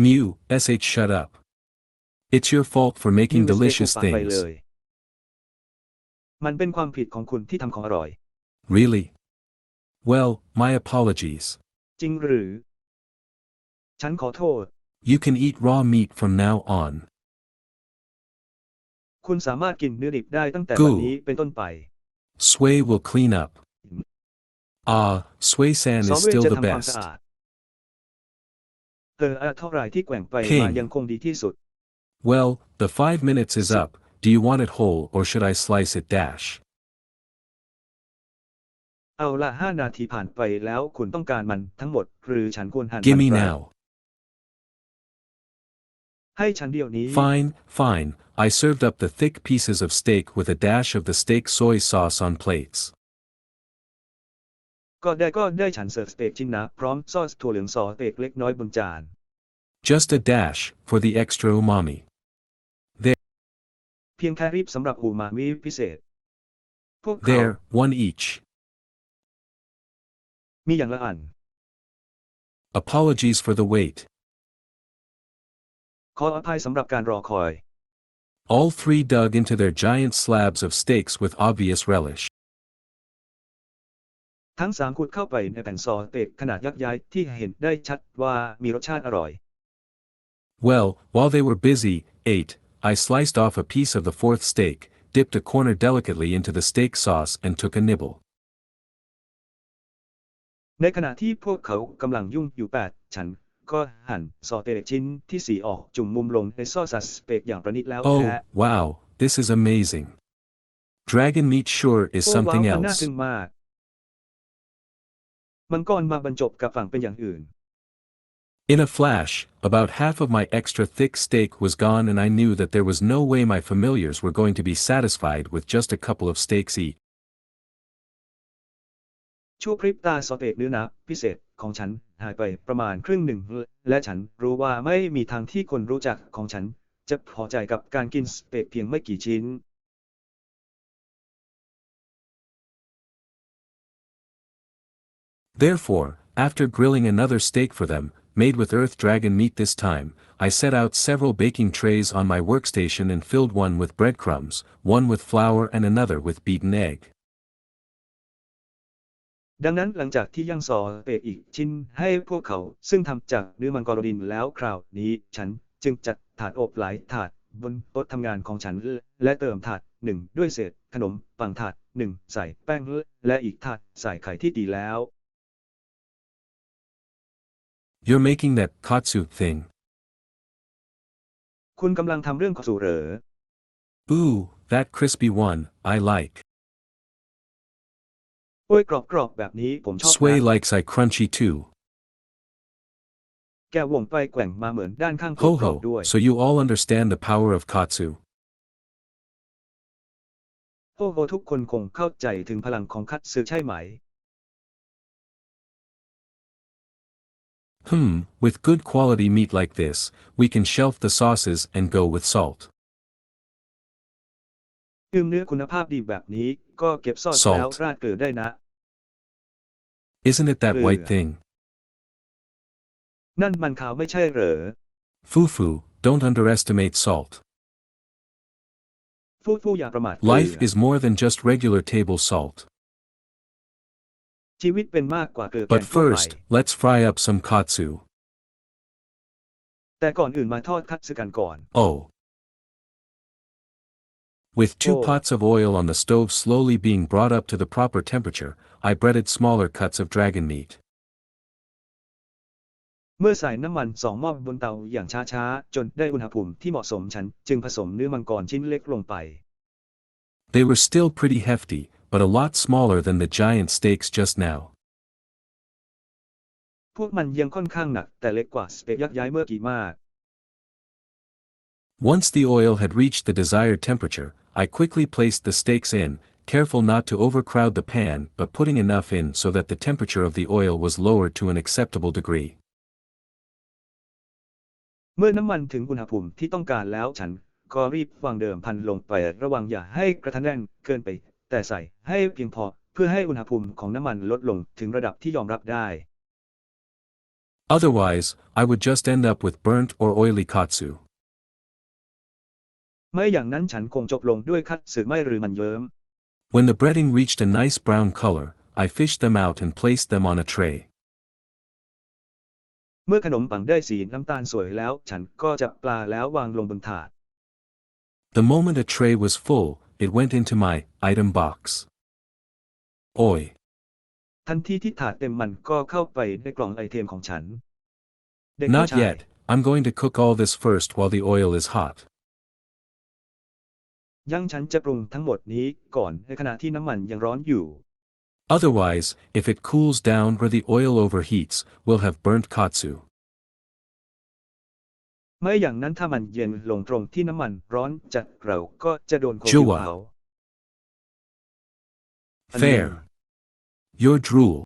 Mew, sh shut up. It's your fault for making นิ้วสเต็ก delicious หุบปากไปเล things. ย มันเป็นความผิดของคุณที่ทำของอร่อย Really? Well, my apologies. จริงหรือ ฉันขอโทษ You can eat raw meat from now on. คุณสามารถกินเนื้อดิบได้ตั้งแต่ Goo วันนี้เป็นต้นไป Sway will clean up. Ah, Sway-san ซอ is เว still จะ the ทำความ best. สะอาดเท่าไหร่ที่แกว่งไป King มายังคงดีที่สุด Well, the 5 minutes is up. Do you want it whole or should I slice it dash? เอาละ5นาทีผ่านไปแล้วคุณต้องการมันทั้งหมดหรือฉันควรหั่นมัน Gimme ไป now. ให้ฉันเดี๋ยวนี้ Fine, fine. I served up the thick pieces of steak with a dash of the steak soy sauce on plates. ก็ได้ฉันเสิร์ฟสเต็กชิ้นหนาพร้อมซอสถั่วเหลืองซอสสเต็กเล็กน้อยบนจาน Just a dash, for the extra umami. เพียงแค่รีบสำหรับอูมามิพิเศษ พวกเขา There, one each. มีอย่างละอัน Apologies for the wait. ขออภัยสำหรับการรอคอย All three dug into their giant slabs of steaks with obvious relish. ทั้ง3ขุดเข้าไปในแผ่นซอสสเต็กขนาดยักษ์ใหญ่ที่เห็นได้ชัดว่ามีรสชาติอร่อย Well, while they were busy, I sliced off a piece of the fourth steak, dipped a corner delicately into the steak sauce and took a nibble. ในขณะที่พวกเขากำลังยุ่งอยู่ฉันก็หั่นซอสสเต็กชิ้นที่4ออกจุ่มมุมลงในซอสสเต็กอย่างประณีตแล้ว Oh, wow, this is amazing. Dragon meat sure is โอ้ something ว้าวมันน่า else. ทึ่งมากมังกรมาบรรจบกับฝั่งเป็นอย่างอื่น In a flash, about half of my extra thick steak was gone and I knew that there was no way my familiars were going to be satisfied with just a couple of steaks each. ชั่วพริบตาสเต็กเนื้อหนาพิเศษของฉันหายไปประมาณครึ่งหนึ่งและฉันรู้ว่าไม่มีทางที่คนรู้จักของฉันจะพอใจกับการกินสเต็กเพียงไม่กี่ชิ้น Therefore, after grilling another steak for them, made with earth dragon meat this time, I set out several baking trays on my workstation and filled one with breadcrumbs, one with flour and another with beaten egg. ดังนั้นหลังจากที่ย่างซอสเต็กอีกชิ้นให้พวกเขาซึ่งทำจากเนื้อมังกรดินแล้วคราวนี้ฉันจึงจัดถาดอบหลายถาดบนโต๊ะทำงานของฉันและเติมถาดหนึ่งด้วยเศษขนมปังถาดหนึ่งใส่แป้งและอีกถาดใส่ไข่ที่ตีแล้ว You're making that katsu thing. คุณกำลังทำเรื่องสู่เหรอ Ooh, that crispy one, I like. โอ้ยกรอบๆแบบนี้ผมชอบ Sway นะ likes I crunchy too. แกวงไปแกว่งมาเหมือนด้านข้างกร Ho อบๆด้วย ho, so you all understand the power of katsu. โอ้โหทุกคนคงเข้าใจถึงพลังของคัตสึใช่ไหม With good quality meat like this, we can shelf the sauces and go with salt. เนื้อคุณภาพดีแบบนี้ก็เก็บซอส Salt แล้วราดเกลือได้นะ Isn't it that white thing? นั่นมันขาวไม่ใช่เหรอ Fufu, don't underestimate salt. ฟูอย่าประมาทเกลือ Life is more than just regular table salt. ชีวิตเป็นมากกว่าเกลือแก But งทั่วไป first, let's fry up some katsu. แต่ก่อนอื่นมาทอดคัตสึกันก่อน Oh. With 2 Oh. pots of oil on the stove slowly being brought up to the proper temperature, I breaded smaller cuts of dragon meat. เมื่อใส่น้ำมัน2 หม้อบนเตาอย่างช้าๆจนได้อุณหภูมิที่เหมาะสมฉันจึงผสมเนื้อมังกรชิ้นเล็กลงไป They were still pretty hefty, but a lot smaller than the giant steaks just now. พวกมันยังค่อนข้างหนักแต่เล็กกว่าสเต็กยักษ์ย้ายเมื่อกี้มาก Once the oil had reached the desired temperature, I quickly placed the steaks in, careful not to overcrowd the pan but putting enough in so that the temperature of the oil was lowered to an acceptable degree. เมื่อน้ำมันถึงอุณหภูมิที่ต้องการแล้วฉันก็รีบวางเดิมพันลงไประวังอย่าให้กระทะแน่นเกินไปแต่ใส่ให้เพียงพอเพื่อให้อุณหภูมิของน้ำมันลดลงถึงระดับที่ยอมรับได้ Otherwise, I would just end up with burnt or oily katsu. ไม่อย่างนั้นฉันคงจบลงด้วยคัตสึไหม้หรือมันเยิ้ม When the breading reached a nice brown color, I fished them out and placed them on a tray. เมื่อขนมปังได้สีน้ำตาลสวยแล้วฉันก็จับปลาแล้ววางลงบนถาด The moment a tray was full, it went into my item box. Oi. ทันทีที่ถาดเต็มมันก็เข้าไปในกล่องไอเทมของฉัน เด็ก Not ผู้ชาย yet, I'm going to cook all this first while the oil is hot. ยังฉันจะปรุงทั้งหมดนี้ก่อนในขณะที่น้ำมันยังร้อนอยู่ Otherwise, if it cools down or the oil overheats, we'll have burnt katsu. ไม่อย่างนั้นถ้ามันเย็นลงตรงที่น้ำมันร้อนจัดเราก็จะโดนโควิด Jua. เผา Fair. Your drool.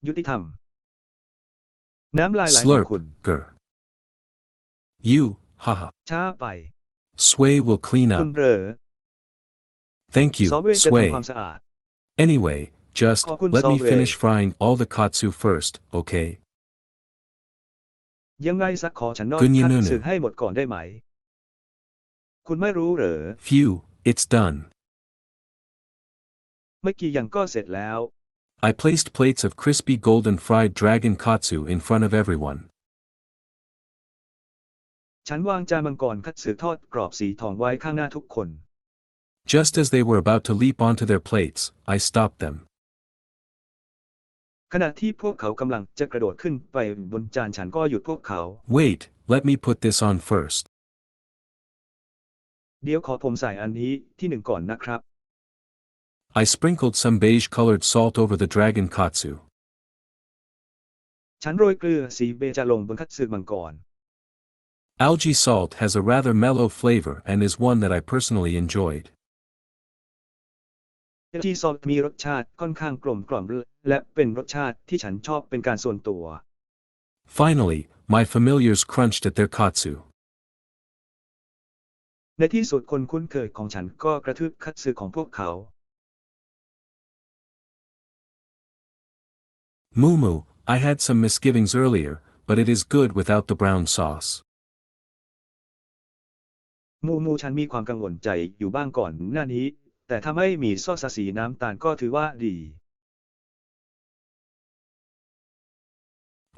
ยุติธรรม น้ำลายไหลของ Slurp. คุณ Grr. You, haha. ช้าไป Sway will clean คุณ up. เหรอ Thank ซอ you, เวย์จะ Sway. ทำความสะอาด Anyway, justขอบคุณ let me Sway. finish frying all the katsu first, okay? ยังไงสักขอฉันนอด คุณยิน คั นู ต นู สึให้หมดก่อนได้ไหม คุณไม่รู้เหรอ Phew, it's done. เมื่อกี้ยังก็เสร็จแล้ว I placed plates of crispy golden fried dragon katsu in front of everyone. ฉันวางจานมังกรคัตสึทอดกรอบสีทองไว้ข้างหน้าทุกคน Just as they were about to leap onto their plates, I stopped them. ขณะที่พวกเขากำลังจะกระโดดขึ้นไปบนจานฉันก็หยุดพวกเขา Wait, let me put this on first. เดี๋ยวขอผมใส่อันนี้ที่หนึ่งก่อนนะครับ I sprinkled some beige-colored salt over the dragon katsu. ฉันโรยเกลือสีเบจลงบนคัตสึมังกร Algae salt has a rather mellow flavor and is one that I personally enjoyed. ที่ซอสมีรสชาติค่อนข้างกลมกล่อมและเป็นรสชาติที่ฉันชอบเป็นการส่วนตัว Finally, my familiars crunched at their katsu. ในที่สุดคนคุ้นเคยของฉันก็กระทืบคัตสึของพวกเขา Mumu, I had some misgivings earlier, but it is good without the brown sauce. มูฉันมีความกังวลใจอยู่บ้างก่อนหน้านี้แต่ถ้าไม่มีซอสสีน้ำตาลก็ถือว่าดี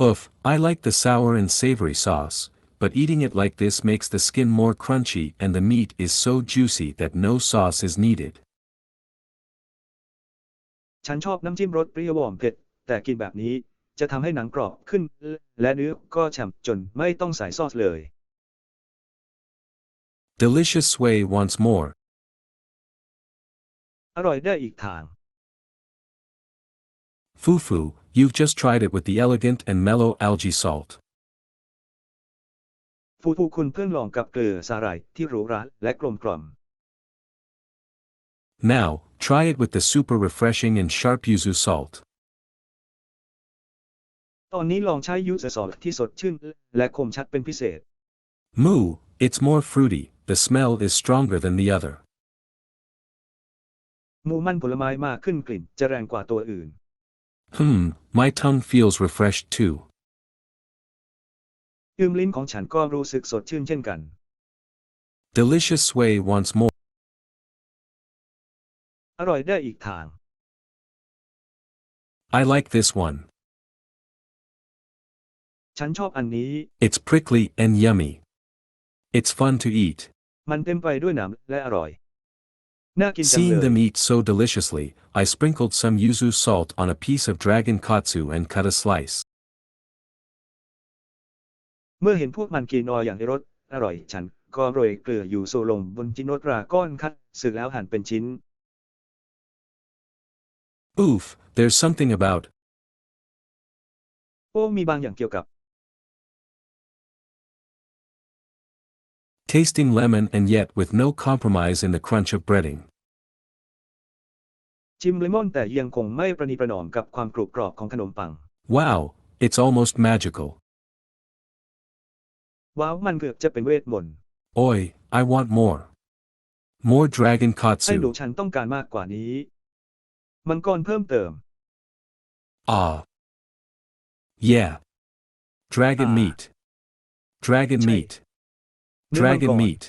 Oof, I like the sour and savory sauce, but eating it like this makes the skin more crunchy and the meat is so juicy that no sauce is needed. ฉันชอบน้ำจิ้มรสเปรี้ยวหวานเผ็ดแต่กินแบบนี้จะทำให้หนังกรอบขึ้นและเนื้อก็ฉ่ำจนไม่ต้องใส่ซอสเลย Delicious sway once more. อร่อยได้อีกทาง Fufu, you've just tried it with the elegant and mellow algae salt. ฟูคุณเพิ่งลองกับเกลือสาหร่ายที่หรูหราและกลมกล่อม Now, try it with the super refreshing and sharp yuzu salt. ตอนนี้ลองใช้ยูสุซอสที่สดชื่นและคมชัดเป็นพิเศษ Moo, it's more fruity, the smell is stronger than the other. มูมันผลไม้มากขึ้นกลิ่นจะแรงกว่าตัวอื่น My tongue feels refreshed too. ลิ้นของฉันก็รู้สึกสดชื่นเช่นกัน Delicious sway once more. อร่อยได้อีกทาง I like this one. ฉันชอบอันนี้ It's prickly and yummy. It's fun to eat. มันเต็มไปด้วยน้ำและอร่อยน่ากินจัง Seeing เลย them eat so deliciously, I sprinkled some yuzu salt on a piece of dragon katsu and cut a slice. เมื่อเห็นพวกมันกินอย่างรสอร่อยฉันก็โรยเกลือยูสุลงบนชิ้นโนตราก้อนคัตสึแล้วหั่นเป็นชิ้น Oof, there's something about โอ้มีบางอย่างเกี่ยวกับ tasting lemon and yet with no compromise in the crunch of breading. ชิมเลมอนแต่ยังคงไม่ประนีประนอมกับความกรุบกรอบของขนมปัง Wow, it's almost magical. ว้าวมันเกือบจะเป็นเวทมนต์ Oi, I want more. More dragon ให้หนู katsu. ฉันต้องการมากกว่านี้มังกรเพิ่มเติม Ah. Yeah. Dragon Ah. meat. Dragon Chay. meat. เนื้อมังก Dragon ร meat.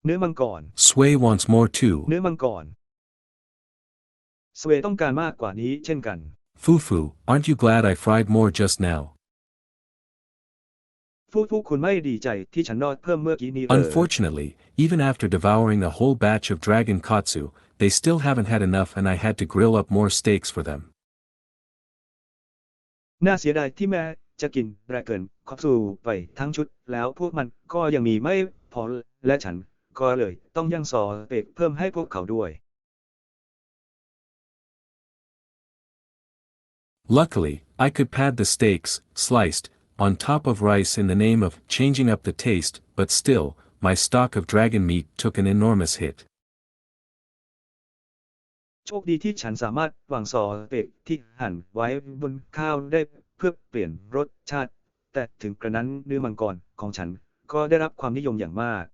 เนื้อมังกร Sway wants more too. เนื้อมังกรสเวต้องการมากกว่านี้เช่นกัน Fufu, aren't you glad I fried more just now? ฟูคุณไม่ดีใจที่ฉันนอดเพิ่มเมื่อกี้นี้เลย Unfortunately, even after devouring a whole batch of dragon katsu, they still haven't had enough and I had to grill up more steaks for them. น่าเสียดายที่แม้จะกินแรกเกินคอสูไปทั้งชุดแล้วพวกมันก็ยังมีไม่พอและฉันก็เลยต้องย่างซอสเปกเพิ่มให้พวกเขาด้วย Luckily, I could pad the steaks, sliced, on top of rice in the name of changing up the taste, but still, my stock of dragon meat took an enormous hit. โชคดีที่ฉันสามารถวางซอสเปกที่หั่นไว้บนข้าวได้เพื่อเปลี่ยนรสชาติแต่ถึงกระนั้นเนื้อมังกรของฉันก็ได้รับความนิยมอย่างมาก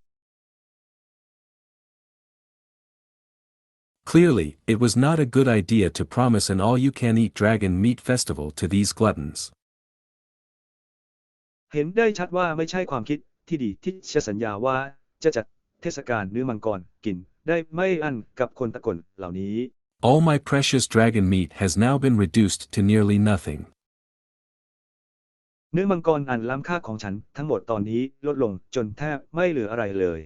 Clearly, it was not a good idea to promise an all-you-can-eat dragon meat festival to these gluttons. เห็นได้ชัดว่าไม่ใช่ความคิดที่ดีที่จะสัญญาว่าจะจัดเทศกาลเนื้อมังกรกินได้ไม่อั้นกับคนตะกนเหล่านี้ All my precious dragon meat has now been reduced to nearly nothing. เนื้อมังกรอันล้ำค่าของฉันทั้งหมดตอนนี้ลดลงจนแทบไม่เหลืออะไรเลย